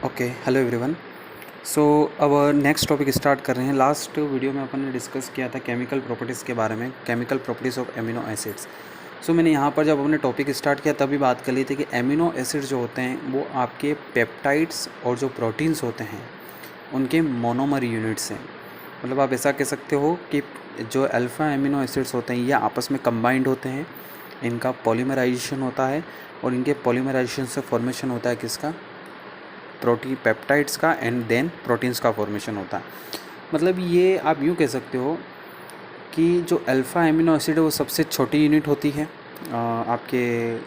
Okay, hello everyone. सो अब next topic start कर रहे हैं। लास्ट वीडियो में अपन ने डिस्कस किया था केमिकल प्रॉपर्टीज़ के बारे में, chemical properties of amino acids. So मैंने यहाँ पर जब अपने टॉपिक स्टार्ट किया तभी बात कर ली थी कि एमिनो एसिड्स जो होते हैं वो आपके पेप्टाइड्स और जो प्रोटीन्स होते हैं उनके मोनोमर यूनिट्स हैं। मतलब आप ऐसा कह सकते हो कि जो अल्फ़ा एमिनो एसिड्स होते हैं ये आपस में कंबाइंड होते हैं, इनका पॉलीमराइजेशन होता है और इनके पॉलीमराइजेशन से फॉर्मेशन होता है किसका, प्रोटीन पेप्टाइड्स का, एंड देन प्रोटीन्स का फॉर्मेशन होता है। मतलब ये आप यूँ कह सकते हो कि जो अल्फ़ा एमिनो एसिड है वो सबसे छोटी यूनिट होती है, आपके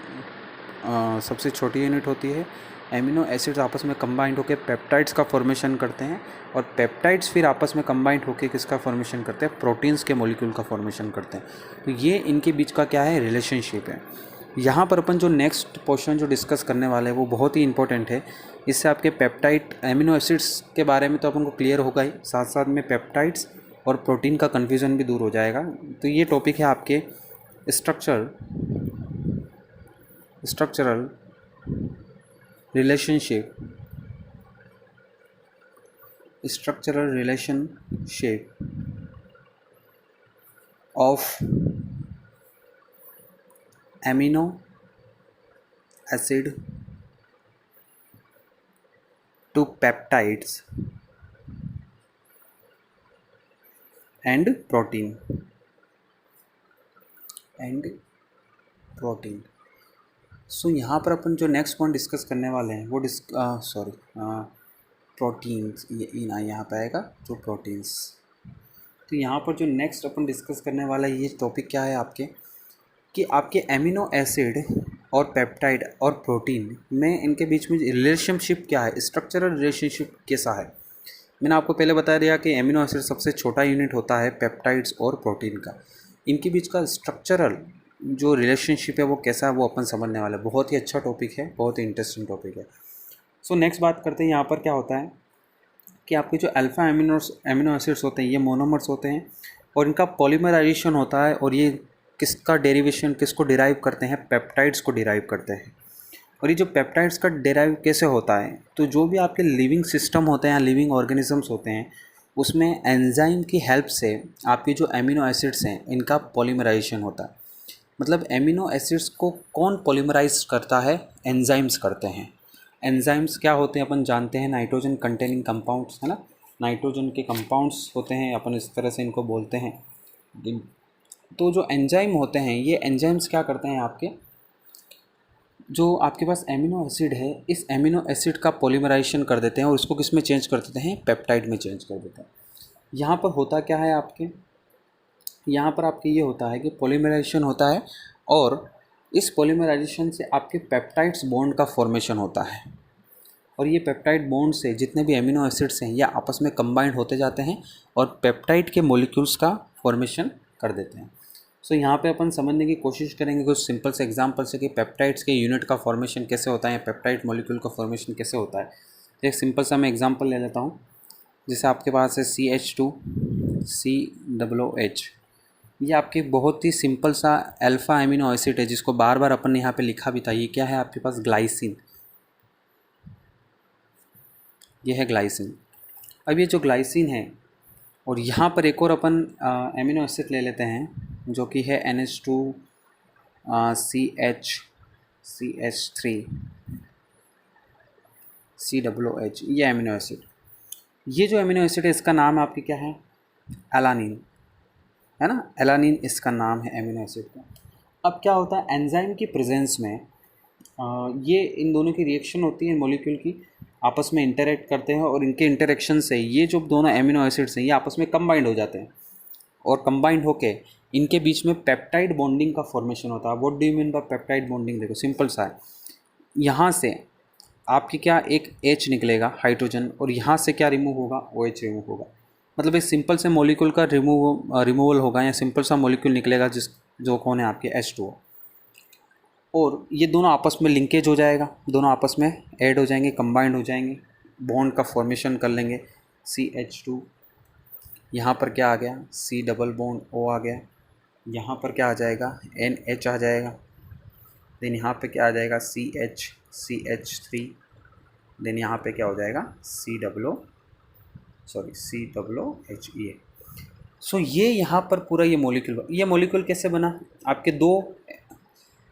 सबसे छोटी यूनिट होती है। एमिनो एसिड्स आपस में कंबाइंड होकर पेप्टाइड्स का फॉर्मेशन करते हैं और पेप्टाइड्स फिर आपस में कंबाइंड होकर किसका फॉर्मेशन करते हैं, प्रोटीन्स के मॉलिक्यूल का फॉर्मेशन करते हैं। तो ये इनके बीच का क्या है, रिलेशनशिप है। यहाँ पर अपन जो नेक्स्ट पोर्शन जो डिस्कस करने वाले हैं वो बहुत ही इंपॉर्टेंट है। इससे आपके पेप्टाइड एमिनो एसिड्स के बारे में तो अपन को क्लियर होगा ही, साथ साथ में पेप्टाइड्स और प्रोटीन का कन्फ्यूज़न भी दूर हो जाएगा। तो ये टॉपिक है आपके structural relationship of amino acid to peptides and protein so यहाँ पर अपन जो नेक्स्ट पॉइंट डिस्कस करने वाले हैं वो प्रोटीन्स, ये यहाँ पे आएगा जो प्रोटीन्स। तो यहाँ पर जो नेक्स्ट अपन डिस्कस करने वाला है ये टॉपिक क्या है आपके, कि आपके एमिनो एसिड और पेप्टाइड और प्रोटीन में इनके बीच में रिलेशनशिप क्या है, स्ट्रक्चरल रिलेशनशिप कैसा है। मैंने आपको पहले बता दिया कि एमिनो एसिड सबसे छोटा यूनिट होता है पेप्टाइड्स और प्रोटीन का। इनके बीच का स्ट्रक्चरल जो रिलेशनशिप है वो कैसा है वो अपन समझने वाले हैं। बहुत ही अच्छा टॉपिक है, बहुत ही इंटरेस्टिंग टॉपिक है। सो नेक्स्ट बात करते हैं यहाँ पर क्या होता है कि आपके जो अल्फ़ा एमिनो एसिड्स होते हैं ये मोनोमर्स होते हैं और इनका पॉलीमराइजेशन होता है और ये किसका डेरिवेशन, किसको डिराइव करते हैं, पेप्टाइड्स को डिराइव करते हैं। और ये जो पेप्टाइड्स का डिराइव कैसे होता है, तो जो भी आपके लिविंग सिस्टम होते हैं या लिविंग ऑर्गेनिजम्स होते हैं उसमें एंजाइम की हेल्प से आपके जो एमिनो एसिड्स हैं इनका पॉलीमराइजेशन होता है। मतलब एमिनो एसिड्स को कौन पॉलीमराइज करता है, एंजाइम्स करते हैं। एंजाइम्स क्या होते हैं अपन जानते हैं, नाइट्रोजन कंटेनिंग कंपाउंड्स, है ना। नाइट्रोजन के कंपाउंड्स होते हैं, अपन इस तरह से इनको बोलते हैं। तो जो एंजाइम होते हैं ये एंजाइम्स क्या करते हैं, आपके जो आपके पास एमिनो एसिड है इस एमिनो एसिड का पॉलीमराइजेशन कर देते हैं और इसको किस में चेंज कर देते हैं, पेप्टाइड में चेंज कर देते हैं। यहाँ पर होता क्या है आपके, यहाँ पर आपके ये होता है कि पॉलीमराइजेशन होता है और इस पॉलीमराइजेशन से आपके पेप्टाइड्स बॉन्ड का फॉर्मेशन होता है और ये पेप्टाइड बॉन्ड से जितने भी एमिनो एसिड्स हैं ये आपस में कंबाइंड होते जाते हैं और पेप्टाइड के मॉलिक्यूल्स का फॉर्मेशन कर देते हैं। सो यहाँ पे अपन समझने की कोशिश करेंगे कुछ सिंपल से एग्जांपल से कि पेप्टाइड्स के यूनिट का फॉर्मेशन कैसे होता है, पेप्टाइड मॉलिक्यूल का फॉर्मेशन कैसे होता है। एक सिंपल सा मैं एग्जांपल ले लेता हूँ। जैसे आपके पास है CH2COOH, ये आपके बहुत ही सिंपल सा अल्फ़ा एमिनो एसिड है जिसको बार बार अपन ने यहाँ पे लिखा भी था। ये क्या है आपके पास, ग्लाइसिन। ये है ग्लाइसिन। अब ये जो ग्लाइसिन है और यहाँ पर एक और अपन एमिनो एसिड ले लेते हैं जो कि है NH2 CH3COOH, ये एमिनो एसिड। ये जो एमिनो एसिड है इसका नाम आपकी क्या है, एलानिन, है ना। एलानिन इसका नाम है एमिनो एसिड का। अब क्या होता है एंजाइम की प्रेजेंस में ये इन दोनों की रिएक्शन होती है, मॉलिक्यूल की आपस में इंटरेक्ट करते हैं और इनके इंटरेक्शन से ये जो दोनों एमिनो एसिड्स हैं ये आपस में कंबाइंड हो जाते हैं और कंबाइंड होके इनके बीच में पेप्टाइड बॉन्डिंग का फॉर्मेशन होता है। What do you mean by peptide bonding, देखो सिंपल सा है। यहाँ से आपकी क्या एक H निकलेगा हाइड्रोजन और यहाँ से क्या रिमूव होगा, OH रिमूव होगा। मतलब एक सिंपल से मॉलिक्यूल का रिमूवल होगा या सिंपल सा मॉलिक्यूल निकलेगा जो कौन है आपके H2O, और ये दोनों आपस में लिंकेज हो जाएगा, दोनों आपस में ऐड हो जाएंगे, कंबाइंड हो जाएंगे, बॉन्ड का फॉर्मेशन कर लेंगे। CH2, यहाँ पर क्या आ गया, C डबल बॉन्ड O आ गया, यहाँ पर क्या आ जाएगा, NH आ जाएगा, देन यहाँ पे क्या आ जाएगा, CH CH3, देन यहाँ पे क्या हो जाएगा COOH। सो ये यहाँ पर पूरा ये मॉलिक्यूल कैसे बना, आपके दो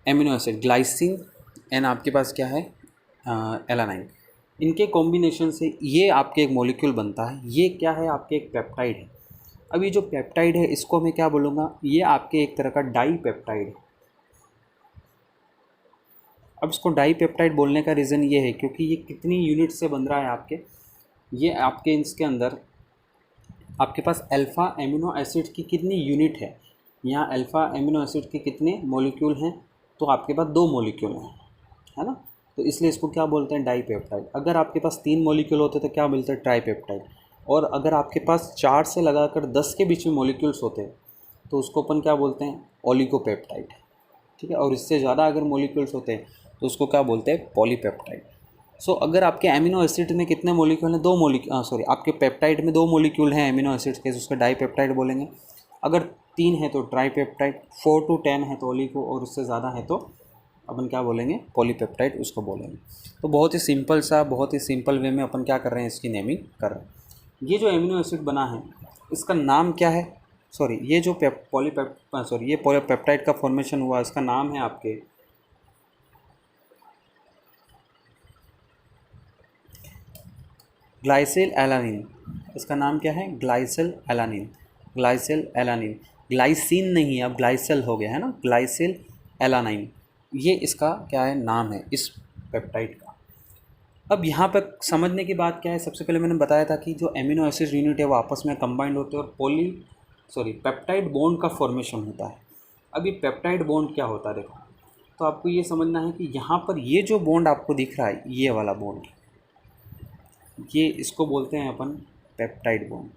एमिनो एसिड ग्लाइसिन एंड आपके पास क्या है एलानाइन, इनके कॉम्बिनेशन से ये आपके एक मॉलिक्यूल बनता है। ये क्या है, आपके एक पेप्टाइड है। अब ये जो पेप्टाइड है इसको मैं क्या बोलूँगा, ये आपके एक तरह का डाई पेप्टाइड है। अब इसको डाई पेप्टाइड बोलने का रीज़न ये है क्योंकि ये कितनी यूनिट से बन रहा है आपके, ये आपके इसके अंदर आपके पास अल्फ़ा एमिनो एसिड की कितनी यूनिट है, यहाँ अल्फ़ा एमिनो एसिड के कितने मॉलिक्यूल हैं, तो आपके पास 2 मॉलिक्यूल हैं, है ना। तो इसलिए इसको क्या बोलते हैं, डाई पेप्टाइड। अगर आपके पास 3 मॉलिक्यूल होते तो क्या बोलते हैं, ट्राई पेप्टाइड। और अगर आपके पास 4 से लगाकर 10 के बीच में मॉलिक्यूल्स होते हैं तो उसको अपन क्या बोलते हैं, ओलिगोपेप्टाइड। ठीक है, और इससे ज़्यादा अगर मॉलिक्यूल्स होते हैं तो उसको क्या बोलते हैं, पॉलीपेप्टाइड। सो अगर आपके एमिनो एसिड में कितने मॉलिक्यूल हैं, 2 मॉलिक्यूल, आपके पेप्टाइड में 2 मॉलिक्यूल हैं एमिनो एसिड्स के, उसको डाई पेप्टाइड बोलेंगे। अगर 3 है तो ट्राई पेप्टाइड, 4 to 10 है तो ओलिगो, और उससे ज़्यादा है तो अपन क्या बोलेंगे, पॉलीपेप्टाइड उसको बोलेंगे। तो बहुत ही सिंपल वे में अपन क्या कर रहे हैं, इसकी नेमिंग कर रहे हैं। ये जो एमिनो एसिड बना है इसका नाम क्या है, ये जो पॉलीपेप्टाइड का फॉर्मेशन हुआ इसका नाम है आपके ग्लाइसिल एलानिन। इसका नाम क्या है, ग्लाइसिल एलानिन। ग्लाइसिन नहीं है, अब ग्लाइसिल हो गया है ना, ग्लाइसिल एलानाइन, ये इसका क्या है, नाम है इस पेप्टाइड का। अब यहाँ पर समझने की बात क्या है, सबसे पहले मैंने बताया था कि जो एमिनो एसिड यूनिट है वो आपस में कंबाइंड होते हैं और पेप्टाइड बॉन्ड का फॉर्मेशन होता है। अब ये पेप्टाइड बॉन्ड क्या होता है, देखो, तो आपको ये समझना है कि यहाँ पर ये जो बॉन्ड आपको दिख रहा है, ये वाला बॉन्ड, ये इसको बोलते हैं अपन पेप्टाइड बॉन्ड।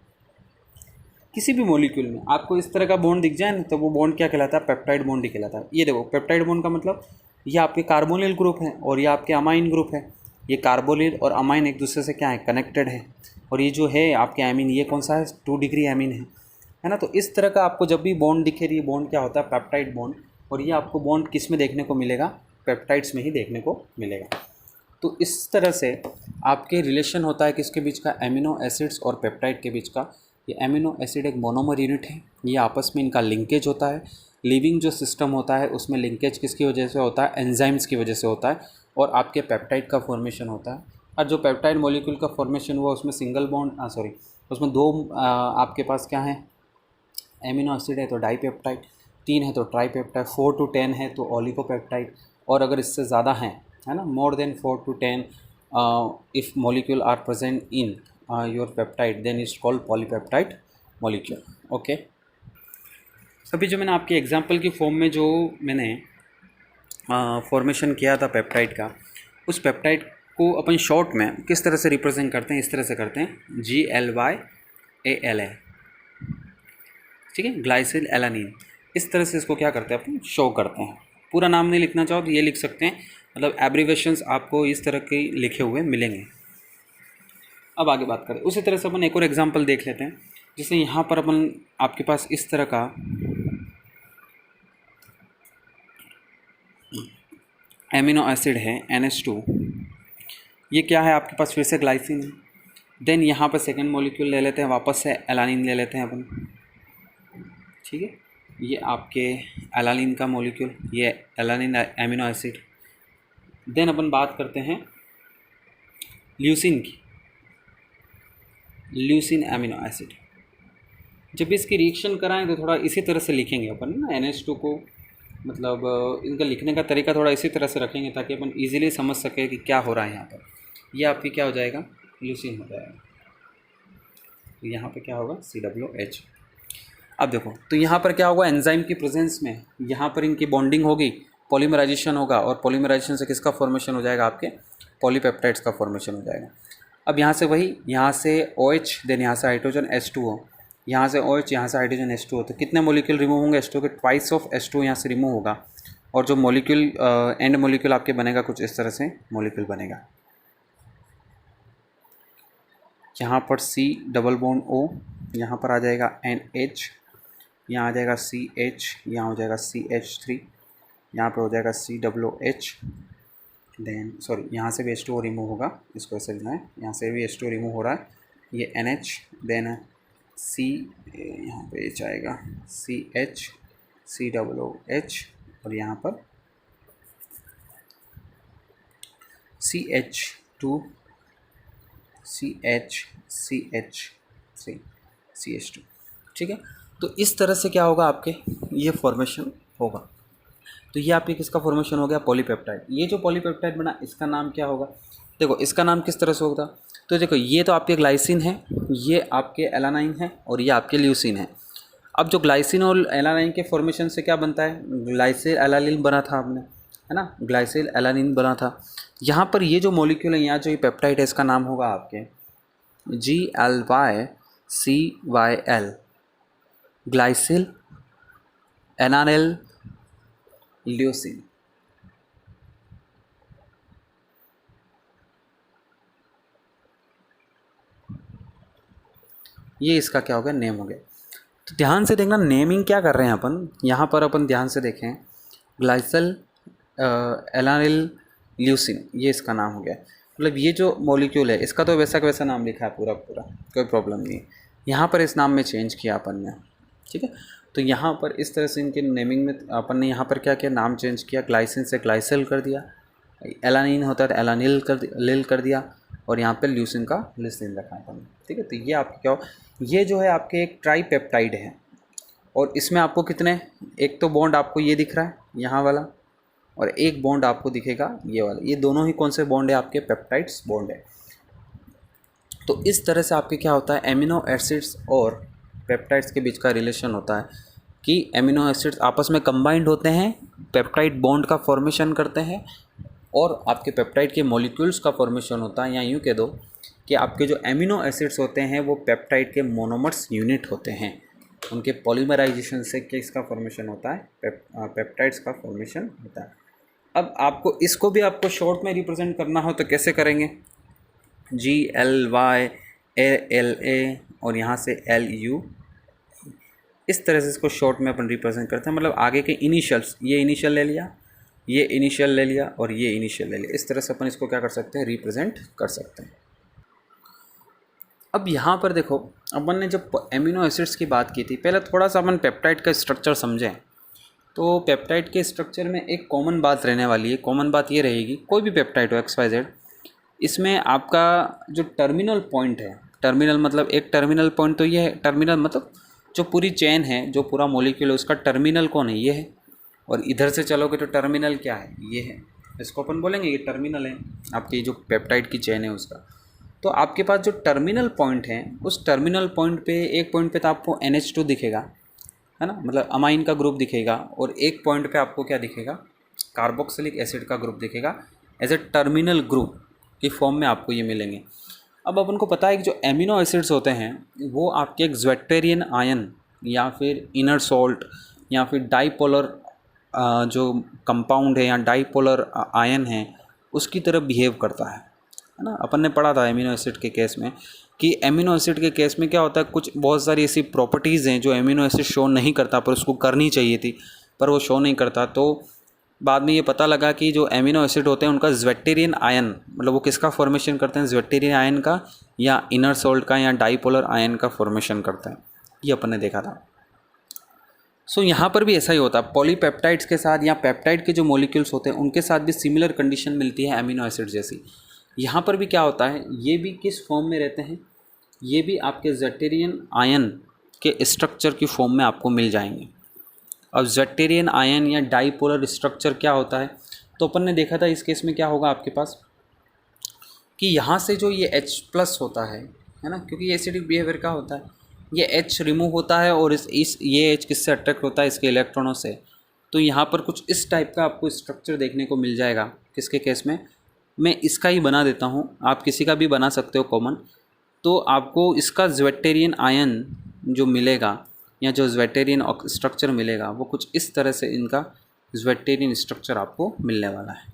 किसी भी मॉलिक्यूल में आपको इस तरह का बॉन्ड दिख जाए ना तो वो बॉन्ड क्या कहलाता है, पेप्टाइड बॉन्ड ही कहलाता है। ये देखो, पेप्टाइड बॉन्ड का मतलब ये आपके कार्बोनिल ग्रुप है और ये आपके अमाइन ग्रुप है। ये कार्बोनिल और अमाइन एक दूसरे से क्या है, कनेक्टेड है। और ये जो है आपके एमीन, ये कौन सा है, 2 डिग्री एमीन है ना। तो इस तरह का आपको जब भी बॉन्ड दिखे, ये बॉन्ड क्या होता है, पेप्टाइड बॉन्ड। और ये आपको बॉन्ड किस में देखने को मिलेगा, पेप्टाइड्स में ही देखने को मिलेगा। तो इस तरह से आपके रिलेशन होता है किसके बीच का, एमिनो एसिड्स और पेप्टाइड के बीच का। ये एमिनो एसिड एक मोनोमर यूनिट है, ये आपस में इनका लिंकेज होता है। लिविंग जो सिस्टम होता है उसमें लिंकेज किसकी वजह से होता है, एंजाइम्स की वजह से होता है, और आपके पेप्टाइड का फॉर्मेशन होता है। और जो पेप्टाइड मॉलिक्यूल का फॉर्मेशन हुआ उसमें सिंगल बॉन्ड उसमें 2 आपके पास क्या है, एमिनो एसिड है तो डाईपेप्टाइड, 3 है तो ट्राईपेप्टाइड, 4 to 10 है तो ओलिगोपेप्टाइड, और अगर इससे ज़्यादा हैं, है ना, more than 4 to 10 if molecule are present in your peptide then is called polypeptide molecule. Okay, अभी जो मैंने आपके एग्जांपल की फॉर्म में जो मैंने फॉर्मेशन किया था पेप्टाइड का, उस पेप्टाइड को अपन शॉर्ट में किस तरह से रिप्रेजेंट करते हैं, इस तरह से करते हैं, GLYALA, ठीक है, ग्लाइसिल एलानिन। इस तरह से इसको क्या करते हैं, अपन शो करते हैं। पूरा नाम नहीं लिखना चाहो तो ये लिख सकते हैं, मतलब एब्रीवेशंस आपको इस तरह के लिखे हुए मिलेंगे। अब आगे बात करें, उसी तरह से अपन एक और एग्जांपल देख लेते हैं। जैसे यहाँ पर अपन आपके पास इस तरह का एमिनो एसिड है NH2, ये क्या है आपके पास, फिर से ग्लाइसिन है। देन यहाँ पर सेकेंड मॉलिक्यूल ले लेते हैं, वापस से एलानिन ले लेते हैं अपन, ठीक है, ये आपके एलानिन का मॉलिक्यूल, ये एलानिन एमिनो एसिड। देन अपन बात करते हैं ल्यूसिन की, ल्यूसिन एमिनो एसिड। जब इसकी रिएक्शन कराएं तो थोड़ा इसी तरह से लिखेंगे अपन ना, NH2 को, मतलब इनका लिखने का तरीका थोड़ा इसी तरह से रखेंगे ताकि अपन इजीली समझ सके कि क्या हो रहा है यहाँ पर। ये आपकी क्या हो जाएगा, ल्यूसिन हो जाएगा। तो यहाँ पे क्या होगा, COOH। अब देखो, तो यहाँ पर क्या होगा, एंजाइम की प्रेजेंस में यहाँ पर इनकी बॉन्डिंग होगी, पॉलीमराइजेशन होगा, और पॉलीमराइजेशन से किसका फॉर्मेशन हो जाएगा, आपके पॉलीपेप्टाइड्स का फॉर्मेशन हो जाएगा। अब यहाँ से वही, यहाँ से OH, देन यहाँ से हाइड्रोजन H2O, यहाँ से OH, यहाँ से हाइड्रोजन H2O, तो कितने मॉलिक्यूल रिमूव होंगे, H2O के ट्वाइस ऑफ H2O यहाँ से रिमूव होगा। और जो मॉलिक्यूल एंड मॉलिक्यूल आपके बनेगा कुछ इस तरह से मॉलिक्यूल बनेगा। यहाँ पर C डबल बॉन्ड O, यहाँ पर आ जाएगा NH, यहाँ आ जाएगा CH, यहाँ हो जाएगा CH3, यहाँ पर हो जाएगा COOH, देन सॉरी यहाँ से भी H2O रिमूव होगा, इसको ऐसे लिखना है, यहाँ से भी H2O रिमूव हो रहा है, ये NH, देन C, यहाँ पे H आएगा, CH, COOH, और यहाँ पर CH2, CH3, CH2। ठीक है, तो इस तरह से क्या होगा आपके, ये फॉर्मेशन होगा। तो ये आपके किसका फॉर्मेशन हो गया, पॉलीपेप्टाइड। ये जो पॉलीपेप्टाइड बना इसका नाम क्या होगा, देखो इसका नाम किस तरह से होगा, तो देखो ये तो आपके ग्लाइसिन है, ये आपके एलानाइन है, और ये आपके ल्यूसिन है। अब जो ग्लाइसिन और एलानाइन के फॉर्मेशन से क्या बनता है, ग्लाइसिल एलानिन बना था आपने, है ना, ग्लाइसिल एलानिन बना था। यहाँ पर ये जो मॉलिक्यूल है, यहाँ जो ये पेप्टाइड है, इसका नाम होगा आपके GLYCYL, ग्लाइसिल एनानिल ल्यूसिन। ये इसका क्या हो गया, नेम हो गया। तो ध्यान से देखना, नेमिंग क्या कर रहे हैं अपन, यहाँ पर अपन ध्यान से देखें, ग्लाइसिल एलानिल ल्यूसिन, ये इसका नाम हो गया। मतलब ये जो मॉलिक्यूल है इसका तो वैसा का वैसा नाम लिखा है पूरा पूरा, कोई प्रॉब्लम नहीं है। यहाँ पर इस नाम में चेंज किया अपन ने, ठीक है। तो यहाँ पर इस तरह से इनके नेमिंग में अपन ने यहाँ पर क्या किया, नाम चेंज किया, ग्लाइसिन से ग्लाइसिल कर दिया, एलानिन होता है तो एलानिल कर दिया, और यहाँ पे ल्यूसिन का लिसिन रखा अपन ने, ठीक है। तो ये आपके क्या हो, ये जो है आपके एक ट्राईपेप्टाइड है, और इसमें आपको कितने, एक तो बॉन्ड आपको ये दिख रहा है यहाँ वाला, और एक बॉन्ड आपको दिखेगा ये वाला, ये दोनों ही कौन से बॉन्ड है, आपके पेप्टाइड्स बॉन्ड है। तो इस तरह से आपके क्या होता है, एमिनो एसिड्स और पेप्टाइड्स के बीच का रिलेशन होता है कि एमिनो एसिड्स आपस में कंबाइंड होते हैं, पेप्टाइड बॉन्ड का फॉर्मेशन करते हैं, और आपके पेप्टाइड के मॉलिक्यूल्स का फॉर्मेशन होता है। या यूँ कह दो कि आपके जो एमिनो एसिड्स होते हैं वो पेप्टाइड के मोनोमर्स यूनिट होते हैं, उनके पॉलीमराइजेशन से किसका फॉर्मेशन होता है, पेप्टाइड्स का फॉर्मेशन होता है। अब आपको इसको भी आपको शॉर्ट में रिप्रेजेंट करना हो तो कैसे करेंगे, GLYALA और यहाँ से LU, इस तरह से इसको शॉर्ट में अपन रिप्रेजेंट करते हैं। मतलब आगे के इनिशियल्स, ये इनिशियल ले लिया, ये इनिशियल ले लिया, और ये इनिशियल ले लिया, इस तरह से अपन इसको क्या कर सकते हैं, रिप्रेजेंट कर सकते हैं। अब यहाँ पर देखो, अपन ने जब एमिनो एसिड्स की बात की थी, पहले थोड़ा सा अपन पेप्टाइड का स्ट्रक्चर समझें। तो पेप्टाइड के स्ट्रक्चर में एक कॉमन बात रहने वाली है, कॉमन बात ये रहेगी, कोई भी पेप्टाइड हो XYZ, इसमें आपका जो टर्मिनल पॉइंट है, टर्मिनल मतलब एक टर्मिनल पॉइंट तो ये है, टर्मिनल मतलब जो पूरी चेन है, जो पूरा मॉलिक्यूल है, उसका टर्मिनल कौन है, ये है। और इधर से चलोगे तो टर्मिनल क्या है, ये है, इसको अपन बोलेंगे ये टर्मिनल है आपकी जो पेप्टाइड की चेन है उसका। तो आपके पास जो टर्मिनल पॉइंट है, उस टर्मिनल पॉइंट पे एक पॉइंट पे तो आपको NH2 दिखेगा, है ना, मतलब अमाइन का ग्रुप दिखेगा, और एक पॉइंट पे आपको क्या दिखेगा, कार्बोक्सिलिक एसिड का ग्रुप दिखेगा, एज ए टर्मिनल ग्रुप की फॉर्म में आपको ये मिलेंगे। अब अपन को पता है कि जो एमिनो एसिड्स होते हैं वो आपके एक ज्वेक्टेरियन आयन या फिर इनर सॉल्ट या फिर डाईपोलर जो कंपाउंड है या डाईपोलर आयन है उसकी तरह बिहेव करता है ना। अपन ने पढ़ा था एमिनो एसिड के केस में कि एमिनो एसिड के केस में क्या होता है, कुछ बहुत सारी ऐसी प्रॉपर्टीज़ हैं जो एमिनो एसिड शो नहीं करता, पर उसको करनी चाहिए थी, पर वो शो नहीं करता। तो बाद में ये पता लगा कि जो एमिनो एसिड होते हैं उनका ज्वेक्टेरियन आयन, मतलब वो किसका फॉर्मेशन करते हैं, ज्वेक्टेरियन आयन का या इनर सॉल्ट का या डाईपोलर आयन का फॉर्मेशन करते हैं, ये अपन ने देखा था। सो यहाँ पर भी ऐसा ही होता है, पॉलीपेप्टाइड्स के साथ या पेप्टाइड के जो मॉलिक्यूल्स होते हैं उनके साथ भी सिमिलर कंडीशन मिलती है एमिनो एसिड जैसी। यहाँ पर भी क्या होता है, ये भी किस फॉर्म में रहते हैं, ये भी आपके ज्वेक्टेरियन आयन के स्ट्रक्चर की फॉर्म में आपको मिल जाएंगे। अब ज्वेक्टेरियन आयन या डाईपोलर स्ट्रक्चर क्या होता है, तो अपन ने देखा था इस केस में क्या होगा आपके पास कि यहाँ से जो ये H+ होता है ना, क्योंकि ये एसिडिक बिहेवियर का होता है, ये H रिमूव होता है और ये H किससे अट्रैक्ट होता है, इसके इलेक्ट्रॉनों से। तो यहाँ पर कुछ इस टाइप का आपको स्ट्रक्चर देखने को मिल जाएगा। किसके केस में, मैं इसका ही बना देता हूँ, आप किसी का भी बना सकते हो कॉमन। तो आपको इसका ज्वेक्टेरियन आयन जो मिलेगा या जो ज्वेक्टेरियन स्ट्रक्चर मिलेगा वो कुछ इस तरह से इनका ज्वेक्टेरियन स्ट्रक्चर आपको मिलने वाला है,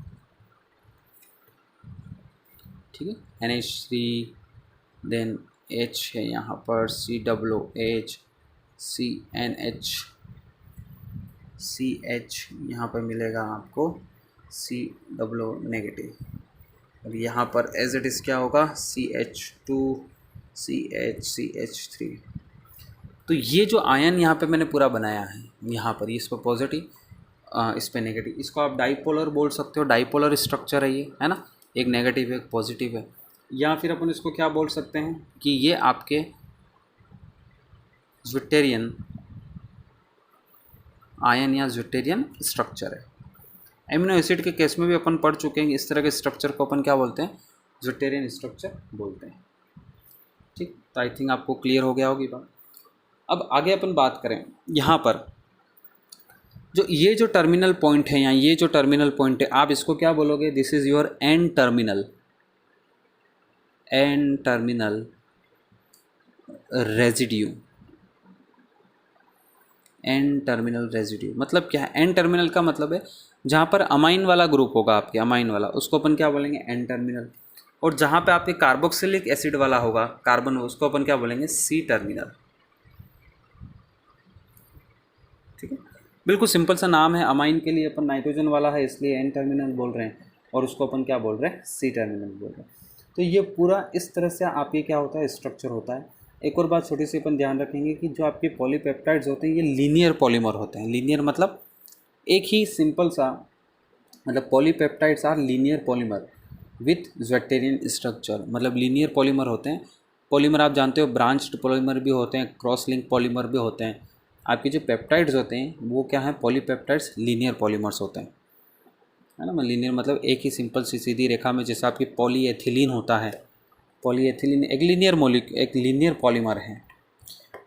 ठीक है। NH3 देन H है यहाँ पर, COOH, CH यहाँ पर मिलेगा आपको COO नेगेटिव, और यहाँ पर एज इट इज़ क्या होगा CH2 CH3। तो ये जो आयन यहाँ पे मैंने पूरा बनाया है, यहाँ पर ये इस पर पॉजिटिव, इस पर नेगेटिव, इसको आप डाइपोलर बोल सकते हो, डाइपोलर स्ट्रक्चर है ये, है ना, एक नेगेटिव है एक पॉजिटिव है। या फिर अपन इसको क्या बोल सकते हैं कि ये आपके ज्विटेरियन आयन या ज्विटेरियन स्ट्रक्चर है। एमिनो एसिड के केस में भी अपन पढ़ चुके हैं, इस तरह के स्ट्रक्चर को अपन क्या बोलते हैं, ज्विटेरियन स्ट्रक्चर बोलते हैं। ठीक, तो आई थिंक आपको क्लियर हो गया होगी बात। अब आगे अपन बात करें, यहाँ पर जो ये जो टर्मिनल पॉइंट है, यहाँ ये जो टर्मिनल पॉइंट है, आप इसको क्या बोलोगे, this is your N terminal, N terminal residue. N terminal residue मतलब क्या है, एन टर्मिनल का मतलब है जहाँ पर अमाइन वाला ग्रुप होगा आपके, अमाइन वाला, उसको अपन क्या बोलेंगे, एन टर्मिनल। और जहाँ पे आपके कार्बोक्सिलिक एसिड वाला होगा, कार्बन, उसको अपन क्या बोलेंगे, सी टर्मिनल। ठीक है, बिल्कुल सिंपल सा नाम है, अमाइन के लिए अपन नाइट्रोजन वाला है इसलिए एन टर्मिनल बोल रहे हैं, और उसको अपन क्या बोल रहे हैं, सी टर्मिनल बोल रहे हैं। तो ये पूरा इस तरह से आप ये क्या होता है, स्ट्रक्चर होता है। एक और बात छोटी सी अपन ध्यान रखेंगे कि जो आपके पॉलीपेप्टाइड्स होते हैं ये लीनियर पॉलीमर होते हैं। लीनियर मतलब एक ही सिंपल सा, मतलब polypeptides are linear polymer with zwitterion structure, मतलब लीनियर पॉलीमर होते हैं। पॉलीमर आप जानते हो, ब्रांच्ड पॉलीमर भी होते हैं, क्रॉस लिंक पॉलीमर भी होते हैं। आपके जो पेप्टाइड्स होते हैं वो क्या हैं, पॉलीपेप्टाइड्स लीनियर पॉलीमर्स होते हैं, है ना। लीनियर मतलब एक ही सिंपल सी सीधी रेखा में, जैसे आपकी पॉलीएथिलीन होता है, पॉलीएथिलीन एक लीनियर पॉलीमर है,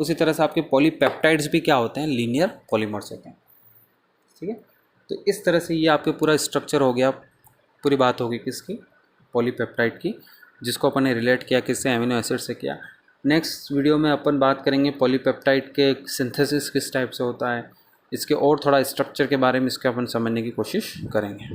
उसी तरह से आपके पॉलीपेप्टाइड्स भी क्या होते हैं, लीनियर पॉलीमर्स होते हैं। ठीक है, तो इस तरह से ये आपके पूरा स्ट्रक्चर हो गया, पूरी बात होगी किसकी, पॉलीपेप्टाइड की, जिसको अपन ने रिलेट किया किससे, एमिनो एसिड से किया। नेक्स्ट वीडियो में अपन बात करेंगे पॉलीपेप्टाइड के सिंथेसिस किस टाइप से होता है, इसके और थोड़ा स्ट्रक्चर के बारे में इसके अपन समझने की कोशिश करेंगे।